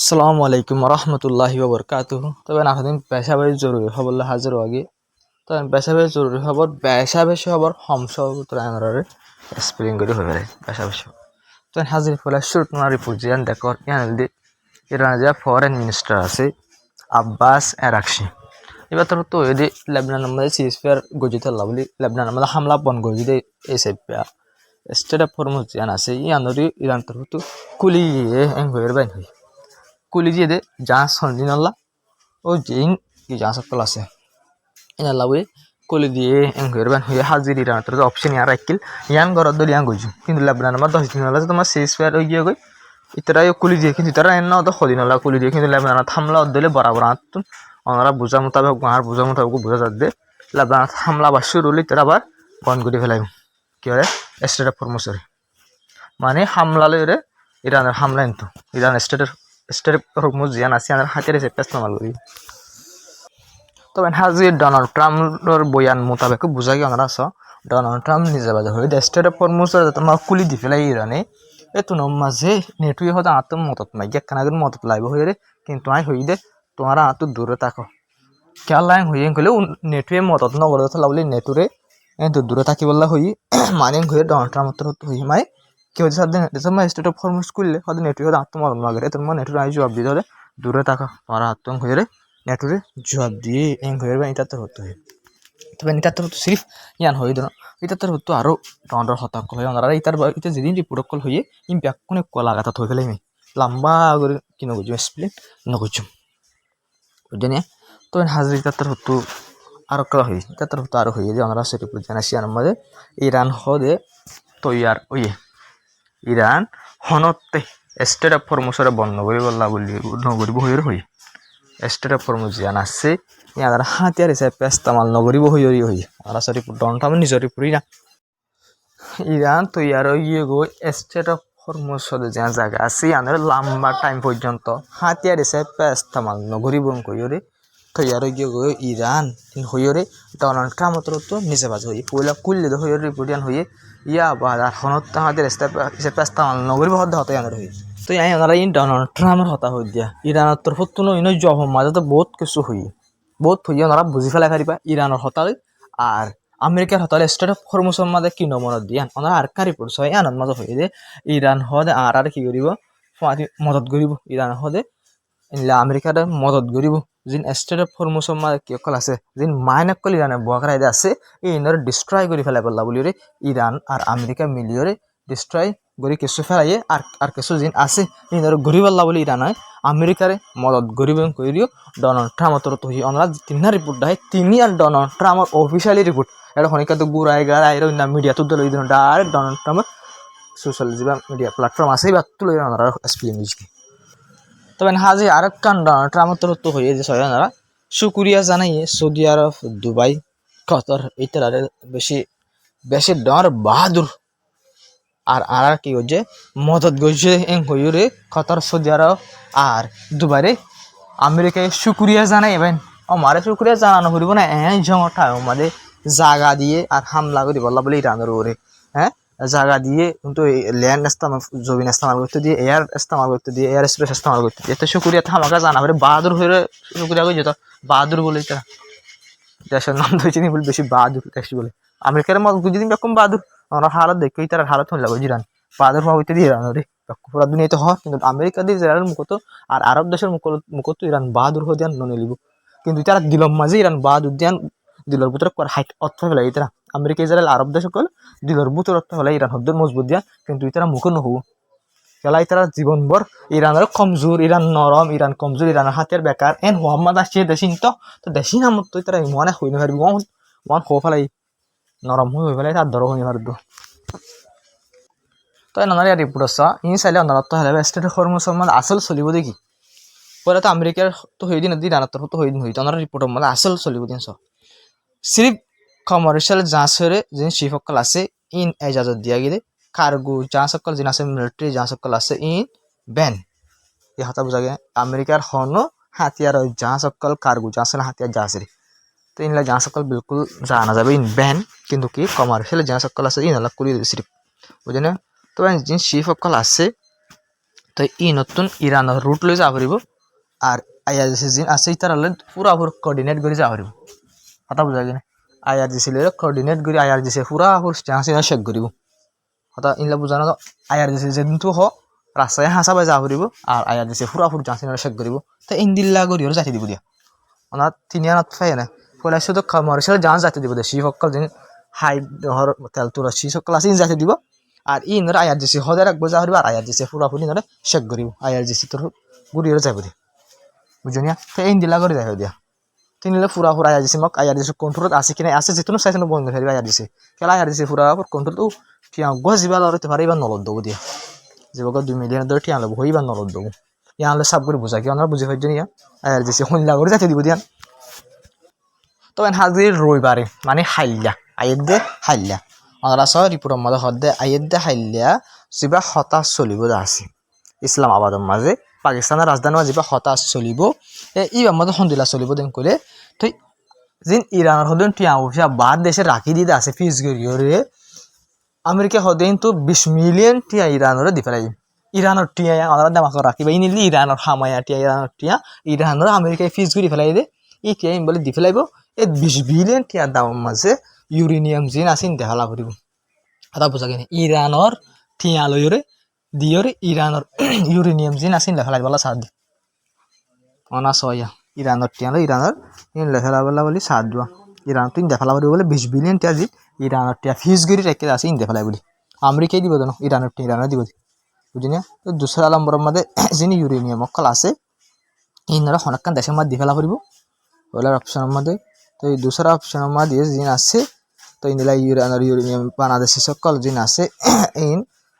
আসসালামু আলাইকুম রহমতুল্লাহি ওবরকাতুহু। তবে নাফাদিন পেশাবের জরুরি খবর হাজির আগে তবে পেশাবের জরুরি খবর পেশাবেশি খবর হমস আনারে স্প্রিং করে হয়ে যায় পেশাবেশি তবে হাজির ফলে শুরু রিপোর্ট জিয়ান দেখর ইয়ানদি ইরান যে ফরেন মিনিস্টার আছে আব্বাস এরাকশি এবার তোর তো এদি লেবনান মধ্যে সিজফেয়ার গজিত লাভলি লেবনান মধ্যে হামলা বন গজিতে এই সেপিয়া স্টেট অফ হরমুজ জিয়ান আছে ইয়ানরি ইরান তোর তো কুলিয়ে এং হয়ে বাইন হই কুলি দিয়ে দে যা সঞ্জিনাল্লা ও জেইন কি যা সকল আছে ইনাল্লা বই কুলি দিয়ে এঙ্গেরবান হয়ে হাজির ইরান তোর অপশন ইয়ার রাখিল ইয়ান গরদ দল ইয়ান গইছু কিন্তু লেবনান আমার 10 দিন হলা তোমার শেষ ফেয়ার হয়ে গিয়ে গই ইতারা কুলি দিয়ে কিন্তু তারা এন্ন তো খদিন হলা কুলি দিয়ে কিন্তু লেবনান থামলা দলে বরাবর আতুন ওনারা বুঝা মোতাবেক আর বুঝা মোতাবেক বুঝা যাচ্ছে লেবনান হামলা বা শুরু হলে তারা আবার বন্ধ করে ফেলাইব কি হয় স্টেট অফ হরমুজ মানে হামলা লইরে ইরানের হামলা কিন্তু ইরান স্টেট হরমুজ জিয়ান আছে আর হাতের এসে পেস্ট মাল করি তবে হাজির ডোনাল্ড ট্রাম্পের বয়ান মোতাবেক বুঝা গিয়ে আমরা ডোনাল্ড ট্রাম্প নিজে বাজে হয়ে স্টেট অফ হরমুজ তোমার কুলি দি ফেলাই ইরানে এতো মাঝে নেটুয়ে হয়তো আত্ম মতত মাই কেনাগের মতত লাইব হয়ে রে কিন্তু আই হই দে তোমার আত্ম দূরে থাকো খেয়াল লাইন হইয়ে গেলে নেটুয়ে মতত নগরে লাভলি নেটুরে দূরে থাকি বললা হই মানে হয়ে ডোনাল্ড ট্রাম্প হই মাই কেউ সাথে স্টেট অফ হরমুজ করলে হয়তো নেটুয়ে হয়তো আত্মমরণ মাগে তোমার নেটুরে আই জবাব দিয়ে ধরে দূরে থাকা তোমার আত্ম হয়ে রে নেটুরে জবাব দিয়ে এং হয়ে এটা তো হতে হয় তবে এটা তো সিরিফ ইয়ান হয়ে ধরো এটা তো হতো আরও টন্ডর হতাক হয়ে ওনারা ইতার এটা যেদিন রিপোর্ট কল হয়ে ইম্প্যাক্ট কোনে লাগাতা হয়ে ফেলে আমি লম্বা করে কি নগুজুম এক্সপ্লেন নগুজুম বুঝলি তবে হাজির ইতার হতো আরো করা হই ইতার হতো আরো হয়ে যে ওনারা সেটি জানাসি আর মধ্যে ইরান হদে তৈয়ার ওয়ে ইরান হনতে স্টেট অফ হরমুজরে বন্ধ করি বললা বলি নগরী বহির হই স্টেট অফ হরমুজ জিয়ান আছে ইয়ার হাতিয়ার হিসাবে পেস্তামাল নগরী বহি হই আর সরি ডনটা আমি নিজের পুরি না ইরান তো ইয়ার ইয়ে গো স্টেট অফ হরমুজ সদে যে জায়গা আছে ইয়ানের লম্বা টাইম পর্যন্ত হাতিয়ার হিসাবে পেস্তামাল নগরী বন কইরে তো ইয়ার ইয়ে গো ইরান হইরে ডোনাল্ড ট্রাম্প তো নিজে বাজ হই পয়লা কুললে তো হইরে রিপোর্টিয়ান হইয়ে ইয়া বা আর হনত হাতিয়ার হিসাবে পেস্তামাল নগরী বহদ হতে ইয়ানের হই তো ইয়াই ওনারা ইন ডোনাল্ড ট্রাম্পের হতা হই দিয়া ইরানের তরফ তো ইনো জব মাঝে তো বহুত কিছু হই বহুত হইয়া ওনারা বুঝি ফেলাই পারিবা ইরানের হতালে আর আমেরিকার হতালে স্টেট অফ হরমুজের মাঝে কি নমনত দিয়ান ওনারা আর কারি পড়ছে হয় আনন্দ মাঝে হয়ে যে ইরান হদে আর কি করিব মদত করিব ইরান হদে আমেরিকার মদত করিব যিন স্টেট অফ হরমুজের মাঝে কি অকল আছে যিন মাইনাক কল ইরানে বুয়াকার আইদে আছে এই ইনরে ডিস্ট্রয় করে ফেলাই বললা বলি রে ইরান আর আমেরিকা মিলিয়রে ডিস্ট্রয় গড়ি কিছু ফেলাইয়ে আর কিছু যিন আছে ইনরে ঘুরি বললা বলি ইরান হয় আমেরিকারে মদত গরিব করিও ডোনাল্ড ট্রাম্পের তো আমরা তিন রিপোর্ট দেয় তিনি আর ডোনাল্ড ট্রাম্পের অফিসিয়ালি রিপোর্ট এটা হনিকা তো গুড়াই গাড়াই না মিডিয়া তো দল ডাইরেক্ট ডোনাল্ড ট্রাম্পের সোশ্যাল যে মিডিয়া প্ল্যাটফর্ম আছে বা তুলে ওনারা এক্সপ্লেন দিয়েছি তবে হাজি আরেক কান ডোনাল্ড ট্রাম্পের তো হয়ে যে সবাই ওনারা শুক্রিয়া জানাইয়ে সৌদি আরব দুবাই কতর ইত্যাদি বেশি বেশি ডর বাহাদুর আর কি হচ্ছে মদত গইছে এং হইরে কতর সৌদি আরব আর দুবাইরে আমেরিকায় শুক্রিয়া জানাই এবেন আমারে শুক্রিয়া জানানো করিব না জমটা আমাদের জায়গা দিয়ে আর হামলা করি বললা বলে ইরানের ওরে হ্যাঁ জায়গা দিয়ে কিন্তু ল্যান্ড ইস্তেমাল জমিন ইস্তেমাল করতে দিয়ে এয়ার ইস্তেমাল করতে দিয়ে এয়ার স্পেস ইস্তেমাল করতে দিয়ে তো শুক্রিয়া আমাকে জানা বাহাদুর হয়ে শুক্রিয়া করি যেত বাহাদুর বলে তারা দেশের নাম ধরেছি বলে বেশি বাহাদুর দেখছি বলে আমেরিকার মত যদি এরকম বাহাদুর আমরা হালত দেখি তার হালত হয়ে লাগবে ইরান বাহাদুর হইতে দিয়ে ইরান রে পুরা দুনিয়াতে হয় কিন্তু আমেরিকা দিয়ে ইসরায়েলের মুখত আর আরব দেশের মুখত ইরান বাহাদুর হয়ে দিয়ান ননে লিব কিন্তু তারা দিলম মাঝে ইরান বাহাদুর দিয়ান দিলর ভিতরে হাইট অর্থ ফেলাই তারা আমেরিকা ইসরায়েল আরব দেশ সকল দিলর ভিতর অর্থ ফেলাই ইরান হদ্দর মজবুত দিয়া কিন্তু তারা মুখ নহব খেলাই তারা জীবনভর ইরানের কমজোর ইরান নরম ইরান কমজোর ইরানের হাতের বেকার এন মোহাম্মদ আসছে দেশিন তো দেশি নামত তো তারা মনে হই না পারবি মন হো ফেলাই নরম হয়ে ফেলাই তার দর হয়ে পারব তো নানার ইয়ার রিপোর্ট আছে ইন চাইলে অনারত্ব হলে স্টেট হরমুজের মধ্যে আসল চলিব দেখি পরে তো আমেরিকার তো হয়ে দিন ইরানের তরফ তো হয়ে দিন হই ওনার রিপোর্টের মধ্যে আসল চলিব দিন সিরিফ কমার্শিয়াল জাহাজ হয়ে যে শিপসকল আছে ইন এজাজত দিয়া গেলে কার্গো জাহাজ সকল যিনি আছে মিলিটারি জাহাজ সকল আছে ইন ব্যান এই হাতা বোঝা গে আমেরিকার হন হাতিয়ার জাহাজ সকল কার্গো জাহাজ হাতিয়ার জাহাজ তো ইনলা জাহাজ সকল বিলকুল জানা যাবে ইন ব্যান কিন্তু কি কমার্শিয়াল জাহাজ সকল আছে ইনলা কুলি সিরিফ বুঝে না তবে যে শিপসকল আছে তো ই নতুন ইরানৰ ৰুট লৈ যাব পাৰিব আৰু IRGC যিন আছে ইতাৰলৈ পুৰাপুৰ কোঅৰ্ডিনেট কৰি যাব পাৰিব কথা বুজা কিনে IRGC লৈ কোঅৰ্ডিনেট কৰি IRGC পুৰাপুৰ ষ্টেচন চেক কৰিব কথা ইনলা বুজা না IRGC যেনটো হ ৰাস্তায় হাঁচাবাই যাব পাৰিব আৰু IRGC পুৰাপুৰ ষ্টেচন চেক কৰিব তো ইন্দিল্লা কৰি আৰু যাতি দিব দিয়া অনাত তিনিয়ানত ফাই না পলাইছো তো কমাৰ্চিয়েল জান যাতি দিব দে শিসকল যেন হাই হৰ তেলটোৰ শিসকল আছে যাতি দিব আর ই নরে IRGC হদে রাখবো যা হরিব আর IRGC পুরাপুরি নরে চেক করিব IRGC তোর গুড়িয়ে যাব দি বুঝনিয়া তো এই দিলা করে যাই দিয়া তিনলে পুরা IRGC মক IRGC কন্ট্রোল আছে কিনা আছে যেতুন সাইছেন বন্ধ করিব IRGC কেলা IRGC পুরাপুর কন্ট্রোল তো টিয়া গজিবা লরতে পারিবা নলদ দেব দিয়া যেবক 2 মিলিয়ন ধরে টিয়া লব হইবা নলদ দেব ইয়ালে সব করে বুঝা কি আমরা বুঝি হইজনিয়া IRGC হইলা করে যাতে দিব দিয়া তো এন হাজির রবিবারে মানে হাইল্লা আইদে হাইল্লা আমরা সহ রিপোর্টের মাঝে হদ্দে আইদে হাইল্লা যা হতাশ চলিব আছে ইসলামাবাদের মাঝে পাকিস্তানের রাজধানী যা হতাশ চলিব এই মাঝে সন্দিলা চলিব দেন কলে তো যেন ইরানের হদেন টিয়া উফিয়া বাদ দেশে রাখি দিতে আছে ফিজ গরিয়রে আমেরিকা হদেন তো 20 মিলিয়ন টিয়া ইরানের দি ফেলাই ইরানের টিয়া আমরা দামাক রাখিবা ইনিলি ইরানের হামায়া টিয়া ইরানের আমেরিকায় ফিজ গরি ফেলাই দে ই টিয়া বলে দি ফেলাইব এই 20 বিলিয়ন টিয়া দাম মাঝে ইউরেনিয়াম জিন আসিন দেখালা করিব কথা বুঝা কিনে ইরানের টিয়া লইরে দিয়রে ইরানের ইউরেনিয়াম জিন আসিন দেখালাই বলা সাদ অনা সয়া ইরানের টিয়া ইরানের ইন লেখালা বলা বলি সাদ দোয়া ইরান তুই দেখালা করিব বলে 20 বিলিয়ন টিয়া জি ইরানের টিয়া ফিজ গরি রেখে আসিন দেখালাই বলি আমেরিকাই দিব জানো ইরানের টিয়া ইরানের দিব বুঝিনা তো দুসরা নম্বরের মধ্যে যিনি ইউরেনিয়াম অকল আছে ইনরা হনকান দেশের মধ্যে দেখালা করিব ওলার অপশনের মধ্যে তো এই দুসরা অপশনের মধ্যে যিনি আছে তো ইনলা ইউরেনিয়াম বাংলাদেশি সকল যিনি আছে ইন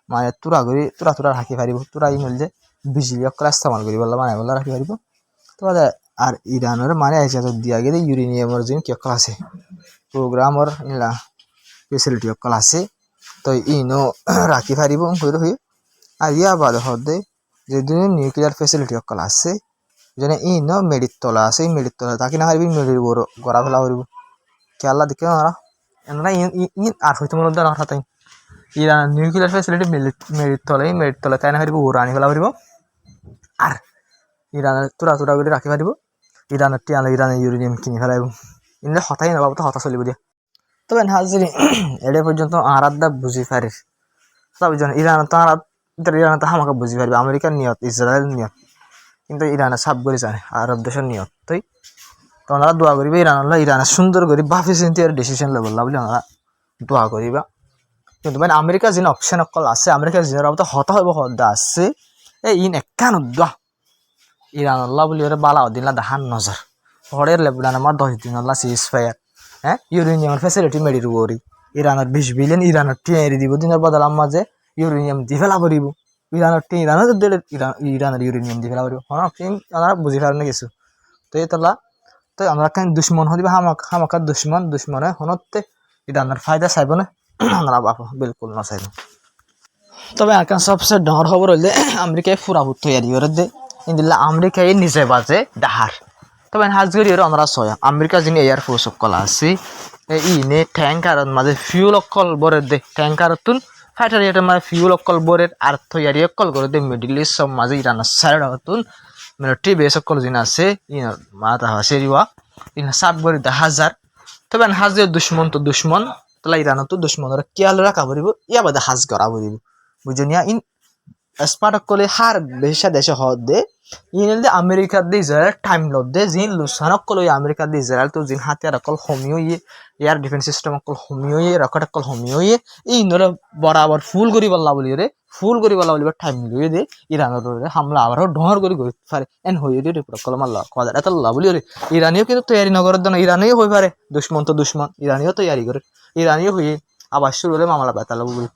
মানে তুরা রাখি পারিব তুরা ইন হল যে বিজলি অকল ইস্তেমাল করি বললা মানে বললা রাখি পারিব তো আর ইরানের মানে ইজাজত দিয়া গেলে ইউরেনিয়ামের যিনি কি অকল আছে প্রোগ্রামর ইনলা ফেসিলিটি অকল আছে তো ইনো রাখি পারিব কইর হই আর ইয়া বাদ হদে যে নিউক্লিয়ার ফেসিলিটি অকল আছে যেন ইনো মেডির তলা আছে মেডির তলা তাকে না পারবি মেডির বড় গড়া ফেলা করব খেলা দেখে না এনরা আর হইতে মনে দেন হঠাৎ ইরান নিউক্লিয়ার ফেসিলিটি মেডির তলা তাই না পারব ওরা আনি ফেলা পারিব আর ইরানের তুরা করে রাখি পারিব ইরানের টিয়ালে ইরানের ইউরেনিয়াম কিনি ফেলাইব ইনলে হতাই না বাবু তো হতা চলিব দিয়া তবে হাজির এডে পর্যন্ত আরাদা বুঝি পারিস তবে জন ইরান তো আমাকে বুঝি পারবে আমেরিকার নিয়ত ইসরায়েল নিয়ত কিন্তু ইরানের সাব করে জানে আরব দেশের নিয়ত তাই তো ওনারা দোয়া করিবে ইরানের সুন্দর করে বাফি চিন্তি আর ডিসিশন লব বলে ওনারা দোয়া করিবা কিন্তু মানে আমেরিকা যিনি অপশন অকল আছে আমেরিকার যিনি তো হতা হইব হদ্দা আছে ইন একান দোয়া ইরানল্লাহ বলি ওরে বালা দিনলা দেখান নজর হরের লেবুলান আমার 10 দিন আল্লাহ সিজ ফায়ার হ্যাঁ ইউরেনিয়াম ফেসিলিটি মেডির ওরি ইরানের 20 বিলিয়ন ইরানের টিয়ারি দিব দিনের বদল মাঝে ইউরেনিয়াম দি ফেলা করিব ইরানের টি ইরানের ইউরেনিয়াম দি ফেলা করিব ওনারা বুঝি পারেন না কিছু তো এতলা তো আমরা কেন দুশ্মন হইবা হামাকার দুশ্মনে হনতে ইরানের ফায়দা চাইব না ওনারা বাপা বিলকুল না চাইব তবে আর সবচেয়ে ডর খবর হইলে আমেরিকায় ফুরাফুর তৈরি করে দে ইন্দিল্লা আমেরিকায় নিজে বাজে ডাহার তবে হাজগরি ওনারা ছয় আমেরিকা যিনি এয়ার ফোর্স অকল আছে ইনে ট্যাঙ্কার মাঝে ফিউল অকল বরে দে ট্যাঙ্কার তুন ফাইটার ইয়ার মাঝে ফিউল অকল বরের আর তৈরি অকল করে দে মিডিল ইস্ট সব মাঝে ইরানের সাইড তুন মিলিটারি বেস অকল যিনি আছে ইনার মাথা সেরিওয়া ইনা সাব করে 10,000 তবে হাজের দুশ্মন তো দুশ্মন তাহলে ইরানত তো দুশ্মনরা কেয়াল রাখা পড়িব ইয়া বাদে হাজ করা পড়িব বুঝনিয়া ইন স্পার্ট করলে হার বেশা দেশে হদ দে ইনলে আমেরিকা দে ইসরায়েল টাইম লদ দে জিন লুসান অকল আমেরিকা দে ইসরায়েল তো জিন হাতিয়ার অকল হোমিও এয়ার ডিফেন্স সিস্টেম অকল হোমিও রকেট অকল হোমিও ইনরে বরাবর ফুল করি বললা বলি রে ফুল করি বললা বলি টাইম লইয়ে দে ইরানের হামলা আবার ডহর করে গই পারে এন হইয়ে দে রিপোর্ট কল মাল্লা কদার এত লা বলি রে ইরানিও কিন্তু তৈরি নগরের জন্য ইরানিও হই পারে দুশ্মন তো দুশ্মন ইরানিও তৈরি করে ইরানিও হই আবার শুরু হলে মামলা বেতালা বলি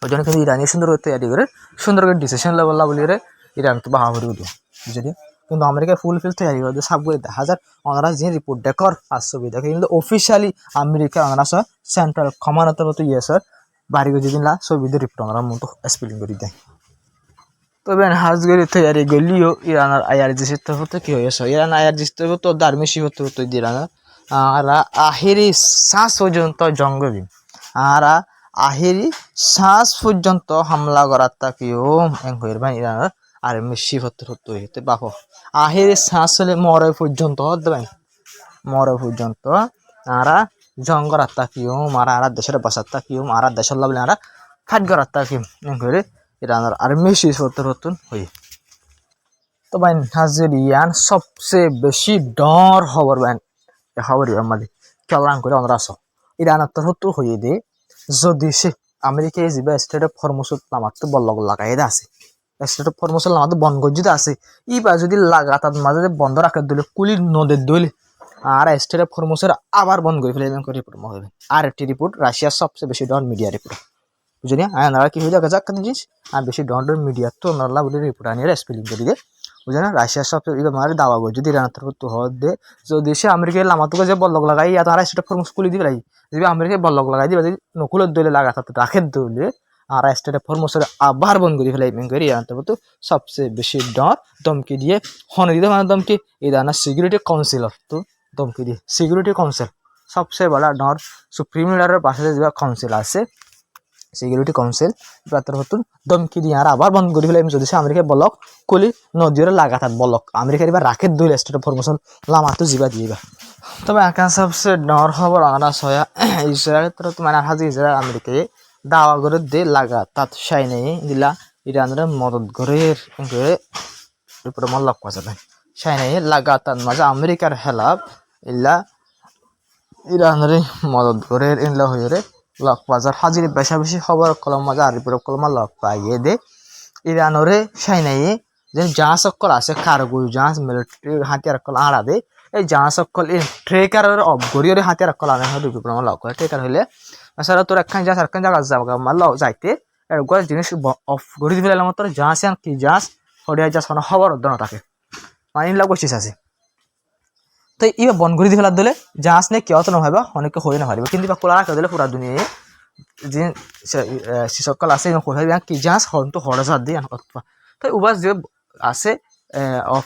ওই জন্য কিন্তু ইরানি সুন্দর করে তৈরি করে সুন্দর করে ডিসিশন লেবল বলি রে ইরান তো বাহা করে দিও বুঝলি কিন্তু আমেরিকায় ফুল তৈরি করে সব করে 10,000 ওনারা যে রিপোর্ট দেখর আর ছবি দেখে কিন্তু অফিসিয়ালি আমেরিকা ওনারা সেন্ট্রাল কমান্ডার মতো ইয়েসর বাড়ি করে যেদিন ছবিদের রিপোর্ট ওনারা মতো স্পেলিং করে দেয় তবে হাজগরি তৈরি গলিও ইরানের IRGC তো কি হয়েছে ইরান IRGC তো দারমিশি হতো ইরানের আর আহেরি শ্বাস পর্যন্ত জঙ্গলি আর আহেরি শ্বাস পর্যন্ত হামলা করার তাকিও এঙ্কইর ভাই ইরানের আর মিশি হতে হতে বাপো আহেরি শ্বাস হলে মরে পর্যন্ত হতে ভাই মরে পর্যন্ত আরা জঙ্গর তাকিও মারা আর দেশের বাসার তাকিও আর দেশের লাভলে আরা ফাইট করার তাকিও এঙ্কইরে ইরানের আর মিশি হতে হই তো ভাই নাইজেরিয়ান সবচেয়ে বেশি ডর খবর ভাই খবর আমাদের কেলান করে আমরা আস ইরানের তো হতো হয়ে দে যদি সে আমেরিকায় যাবে স্টেট অফ হরমুজত লামাতো বল্লগ লাগাই আছে স্টেট অফ হরমুজত লামাতো বন্ধ যদি আছে ইবা যদি লাগাতার মাঝে বন্ধ রাখে দিলে কুলি নদের দইলে আর স্টেট অফ হরমুজের আবার বন্ধ করে ফেলে এমন রিপোর্ট হবে আর একটি রিপোর্ট রাশিয়ার সবচেয়ে বেশি ডন মিডিয়া রিপোর্ট বুঝলি আপনারা কি হয়ে যাক যাক জিনিস আর বেশি ডন মিডিয়া তো নল্লা বলে রিপোর্ট আনিয়ে স্পেলিং করে দিয়ে বুঝে না রাশিয়ার সব মানে দাবা বই যদি ইরানের তরফ তো হদে যদি সে আমেরিকায় লামাতুকে যে বল্লক লাগাই তারা সেটা ফরমুস খুলে দিবে যদি আমেরিকায় বল্লক লাগাই দিবে যদি নকুলের দলে লাগা থাকতে রাখে দলে আর স্টেটে ফরমুসের আবার বন্ধ করে ফেলাই করে ইরানের তরফ তো সবচেয়ে বেশি ডর ধমকি দিয়ে হনে দিতে মানে ধমকি ইরানের সিকিউরিটি কাউন্সিলর তো ধমকি দিয়ে সিকিউরিটি কাউন্সিল সবচেয়ে বড় ডর সুপ্রিম লিডারের পাশে যে কাউন্সিল আছে সিকিউরিটি কাউন্সিল তার হতুন ধমকি দিয়ে আর আবার বন্ধ করে ফেলে যদি আমেরিকায় বলক কলি নদীরে লাগাতার বলক আমেরিকার এবার রাখে দুই স্টেট ফরমেশন লামাতো জিবা দিবা তবে আকাশ সবচেয়ে ডর খবর আনা সয়া ইসরায়েল তো মানে হাজি ইসরায়েল আমেরিকায় দাওয়া করে দে লাগা তাত সাই নেই দিলা ইরানের মদত করে উপরে মল্লক পাওয়া যাবে সাই নেই লাগাতার মাঝে আমেরিকার হেলাপ ইল্লা ইরানের মদত করে ইনলা হয়ে লক বাজার হাজির বেশা বেশি খবর কলম মাজা আর রিপোর্ট কলমা লক পাইয়ে দে ইরানরে সাইনাই যে জাহাজ সকল আছে কার্গো জাহাজ মিলিটারি হাতিয়ার কল আড়া দে এই জাহাজ সকল এই ট্রেকারের অফ গড়িয়ে হাতিয়ার কল আনে হয় রিপোর্ট লক করে ট্রেকার হইলে আসলে তোর একখান জাহাজ আরেকখান জায়গা যাবো মাল যাইতে এরকম জিনিস অফ গড়ি দিবে মাত্র জাহাজ কি জাহাজ হরিয়া জাহাজ কোনো খবর অর্ধ না থাকে মানে লাগ বসিস আছে তো ইবা বন করে দিয়ে ফেলার দিলে জাহাজ নিয়ে কেউ তো নভাবে অনেকে হয়ে না পারিব কিন্তু বা কোলা রাখা দিলে পুরা দুনিয়ায় যে সকল আছে কোথায় কি জাহাজ হয়তো হরে যার দিয়ে তো উবাস যে আছে অফ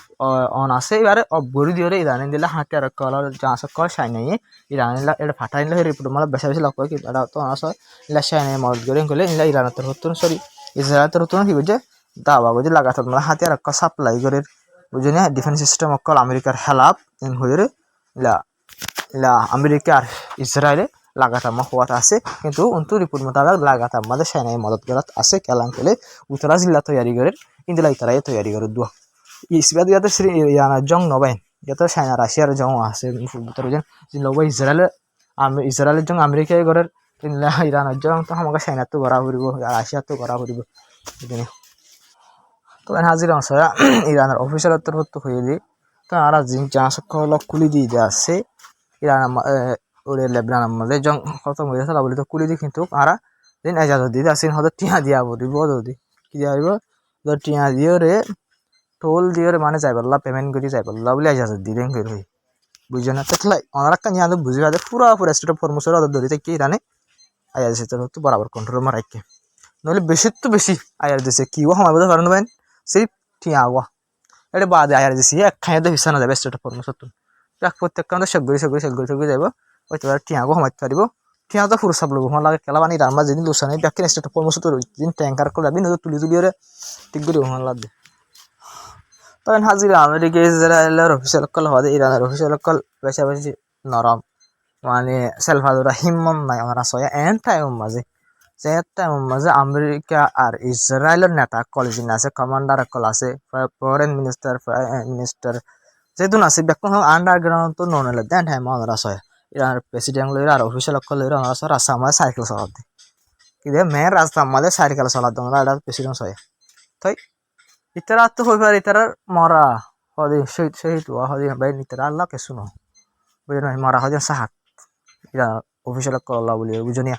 অন আছে এবারে অফ গড়ি দিয়ে ইরানি দিলে হাতে আর কলার জাহাজ কল সাই নাই ইরানি এটা ফাটাই নিলে রিপোর্ট মানে বেশি বেশি লক্ষ্য কি এটা তো আছে ইলা সাই নাই মদত গড়ি গেলে ইলা ইরানের তোর হতো সরি ইসরায়েল তোর হতো কি বুঝে দাবা বুঝে লাগাতার মানে হাতে আর সাপ্লাই করে বুঝে না ডিফেন্স সিস্টেম অকল আমেরিকার হেলাপ হয়ে ইলা ইলা আমেরিকা আর ইসরায়েলে লাগাতার হওয়াত আছে কিন্তু অন্তু রিপোর্ট মোতাবেক লাগাতার মাঝে সেনাই মদত করাত আছে কেলান কেলে উত্তরা জিল্লা তৈরি করে ইন্দিলা ইতারাই তৈরি করে দুয়া ইসবাদ ইয়াতে শ্রী ইয়ানা জং নবাইন ইয়াতে সেনা রাশিয়ার জং আছে উত্তর নবাই ইসরায়েলের জং আমেরিকায় গড়ের ইরানের জং তো আমাকে সেনা তো গড়া ফুরিব রাশিয়া তো গড়া ফুরিব তো হাজির আছে ইরানের অফিসিয়াল তরফ হয়ে দিয়ে তো আর জাহাজ সকল খুলি দিয়ে যে আছে ইরান ওরে লেবনান মধ্যে জং খতম হয়ে গেছে বলে তো কুলি দি কিন্তু আরা দিন এজাজত দিতে আসেন হয়তো টিয়া দিয়া বলিব যদি কি দিয়া হইব তো টিয়া দিয়ে রে টোল দিয়ে মানে যাই পারলা পেমেন্ট করে যাই পারলা বলে এজাজত দিলেন করে হই বুঝছো না তাহলে ওনারা কানি আদৌ বুঝে যাবে পুরা পুরা স্টেট ফরমেশন আদর ধরে কি ইরানে আয়ার দিছে তো বরাবর কন্ট্রোল মারাইকে নইলে বেশি তো বেশি আয়ার দিছে কি ও সময় বলতে পারেন ভাই সেই টিয়া আওয়া এটা বাদে আয়ার দিছি এক খাইয়ে তো হিসা না যাবে স্টেট ফরমেশন প্রত্যেক কারণে সেগুলি যাব ওই তো টিয়াগো সমাজ পারিব টিয়া তো ফুরসাব লব আমার লাগে কেলা বানি রান্না যেদিন লোসানি ব্যাকেন স্টেট পরামর্শ তো যেদিন ট্যাঙ্কার করে যাবি নজর তুলি তুলিয়ে ঠিক করে আমার লাগে তখন হাজিরা আমেরিকা ইসরায়েলের অফিসিয়াল কল হওয়া ইরানের অফিসিয়াল কল বেশি বেশি নরম মানে সেলভাদোরা হিম্মত নাই আমরা সয়া এন টাইম মাঝে যে টাইম মাঝে আমেরিকা আর ইসরায়েলের নেতা কলেজিন আছে কমান্ডার কল আছে ফরেন মিনিস্টার যেহেতু আছে ব্যাকরণ আন্ডারগ্রাউন্ড তো নন হলে দেন টাইম আমরা সয়া ইরানের প্রেসিডেন্ট লইরা আর অফিসিয়াল কল লইরা আমরা সব রাস্তা আমাদের সাইকেল চালাতে কিন্তু মেয়ের রাস্তা আমাদের সাইকেল চালাতে আমরা এটা প্রেসিডেন্ট সয়া তাই ইতারা তো হইবার ইতারার মরা হদি সেই তো হদি ভাই ইতারা আল্লাহ কে শুনো বুঝে নাই মরা হদি সাহাত ইরা অফিসিয়াল কল্লা বলি বুঝনিয়া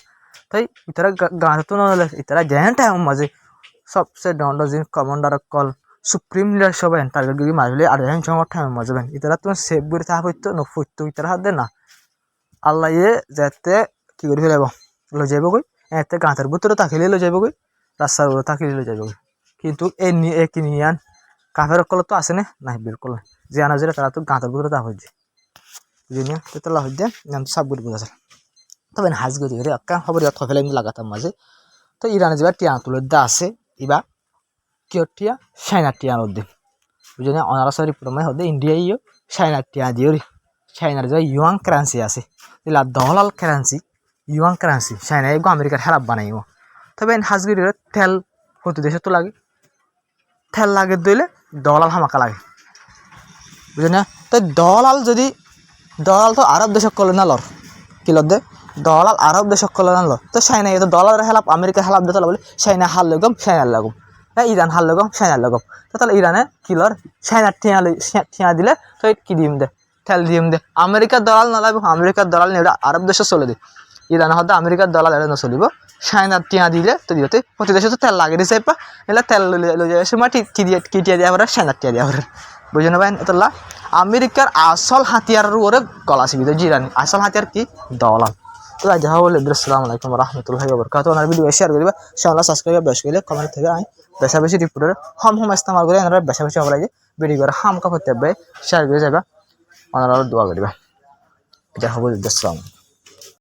তাই ইতারা গান তো নলে ইতারা যেন টাইম মাঝে সবচেয়ে ডন্ডো জিন কমান্ডার কল সুপ্রিম লিডার সবাই টার্গেট গিয়ে মারলে আর এখন সময় টাইম মাঝে ইতারা তুমি সেভ করে তাহা হইতো নফুইতো ইতারা হাত দে না আল্লাহ ইয়ে যাতে কি করে ফেলাব লো যাইব কই এতে গাঁতের ভিতরে তাকিলে লো যাইব কই রাস্তার উপরে তাকিলে লো যাইব কিন্তু এই কিনিয়ান কাফের কল তো আসে না বিলকুল যে আনা যে তারা তো গাঁতের ভিতরে তা হচ্ছে বুঝলি তো তোলা হচ্ছে সাব করে বোঝা তবে হাজ গতি করে একটা খবর ইয়াত ফেলে আমি লাগাতাম মাঝে তো ইরানে যেবার টিয়া তুলের দা আছে ইবা কিয় টিয়া চাইনার টিয়া নদী বুঝলি অনারা সরি প্রমায় হতে ইন্ডিয়া ইয়ে চাইনার টিয়া দিয়ে চাইনার যে ইউয়ান কারেন্সি আছে ইলা ডলার কারেন্সি ইউয়ান কারেন্সি চাইনা এগো আমেরিকার হেরাপ বানাইব তবে হাজগির তেল প্রতি দেশে তো লাগে তেল লাগে দিলে ডলার হামাকা লাগে বুঝলি না তো দলাল তো আরব দেশক করলে না লর কিলত দে দলাল আরব দেশক করলে না লর তো চাইনা তো ডলারের হেলাপ আমেরিকার হেলাপ দিতে বলে চাইনা হাল লগম চাইনার লাগম ইরান হাল লগম চাইনার লগম তো তাহলে ইরানে কিলর চাইনার ঠিয়া দিলে তো কি দিম দে তেল দিম দে আমেরিকার দলাল না লাগবে আমেরিকার দলাল নিয়ে আরব দেশে চলে দে ইরান হয়তো আমেরিকার দলাল এটা নচলিব চাইনার টিয়া দিলে তো দিতে প্রতি দেশে তো তেল লাগে দিছে পা এলা তেল লই যায় সময় কি টিয়া দিয়া পরে চাইনার টিয়া দিয়া পরে বুঝে নেবেন এতলা আমেরিকার আসল হাতিয়ারের ওরে গলা শিবিত জিরানি আসল হাতিয়ার কি দলাল তো যাহা বলে আসসালামু আলাইকুম রহমতুল্লাহি ওয়া বারাকাতুহু ওনার ভিডিও শেয়ার করিবা চ্যানেল সাবস্ক্রাইব বেশ করে কমেন্ট থেকে আই বেশা বেশি রিপোর্টার হম ইস্তেমাল করে এনারা বেশা বেশি হবে ভিডিও করে হাম কা করতে হবে শেয়ার করে যাবা ওনারা দোয়া করিবা যাহা বলে আসসালামু